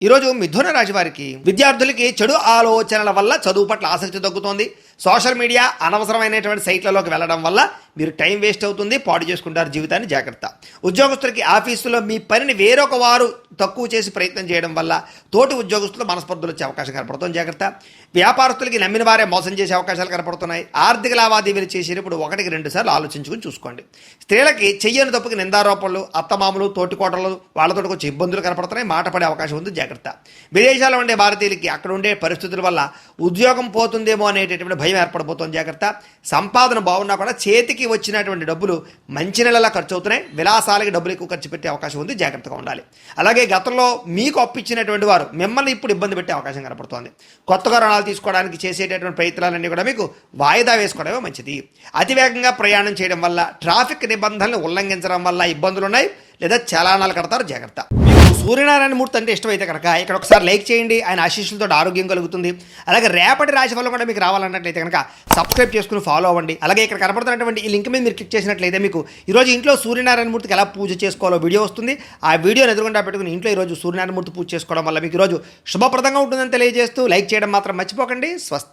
ఈరోజు మిథున రాశి వారికి విద్యార్థులకి చెడు ఆలోచనల వల్ల చదువు పట్ల ఆసక్తి తగ్గుతోంది. సోషల్ మీడియా అనవసరమైనటువంటి సైట్లలోకి వెళ్ళడం వల్ల మీరు టైం వేస్ట్ అవుతుంది, పాడు చేసుకుంటారు జీవితాన్ని. జాగ్రత్త. ఉద్యోగస్తులకి ఆఫీసులో మీ పనిని వేరొక వారు తక్కువ చేసి ప్రయత్నం చేయడం వల్ల తోటి ఉద్యోగస్తులు మనస్పర్ధలు వచ్చే అవకాశం కనపడుతుంది. జాగ్రత్త. వ్యాపారస్తులకి నమ్మిన వారే మోసం చేసే అవకాశాలు కనపడుతున్నాయి. ఆర్థిక లావాదేవీలు చేసేటప్పుడు 1-2 సార్లు ఆలోచించుకుని చూసుకోండి. స్త్రీలకి చెయ్యని తప్పుకి నిందారోపణలు, అత్తమామలు, తోటికోటలు వాళ్ళతో వచ్చే ఇబ్బందులు కనపడుతున్నాయి. మాట పడే అవకాశం ఉంది. జాగ్రత్త. విదేశాల్లో ఉండే భారతీయులకి అక్కడ ఉండే పరిస్థితుల వల్ల ఉద్యోగం పోతుందేమో అనేటటువంటి భయం ఏర్పడిపోతుంది. జాగ్రత్త. సంపాదన బాగున్నా కూడా చేతికి వచ్చినటువంటి డబ్బులు మంచి నెలలా ఖర్చు అవుతున్నాయి. విలాసాలకి డబ్బులు ఎక్కువ ఖర్చు పెట్టే అవకాశం ఉంది. జాగ్రత్తగా ఉండాలి. అలాగే గతంలో మీకు అప్పిచ్చినటువంటి వారు మిమ్మల్ని ఇప్పుడు ఇబ్బంది పెట్టే అవకాశం కనపడుతోంది. కొత్తగా రుణాలు తీసుకోవడానికి చేసేటటువంటి ప్రయత్నాలన్నీ కూడా మీకు వాయిదా వేసుకోవడమే మంచిది. అతివేగంగా ప్రయాణం చేయడం వల్ల, ట్రాఫిక్ నిబంధనలు ఉల్లంఘించడం వల్ల ఇబ్బందులు ఉన్నాయి, లేదా చలానాలు కడతారు. జాగ్రత్త. మీకు సూర్యనారాయణ మూర్తి అంటే ఇష్టమైతే కనుక ఇక్కడ ఒకసారి లైక్ చేయండి. ఆయన ఆశీస్సులతో ఆరోగ్యం కలుగుతుంది. అలాగే రేపటి రాశి ఫలం కూడా మీకు రావాలన్నట్లయితే కనుక సబ్స్క్రైబ్ చేసుకుని ఫాలో అవ్వండి. అలాగే ఇక్కడ కనపడుతున్నటువంటి ఈ లింక్ మీద మీరు క్లిక్ చేసినట్లయితే మీకు ఈరోజు ఇంట్లో సూర్యనారాయణ మూర్తికి ఎలా పూజ చేసుకోవాలో వీడియో వస్తుంది. ఆ వీడియోని ఎదురుగుండా పెట్టుకుని ఇంట్లో ఈరోజు సూర్యనారాయణ మూర్తి పూజ చేసుకోవడం వల్ల మీకు ఈరోజు శుభప్రదంగా ఉంటుందని తెలియజేస్తూ లైక్ చేయడం మాత్రం మర్చిపోకండి. స్వస్తి.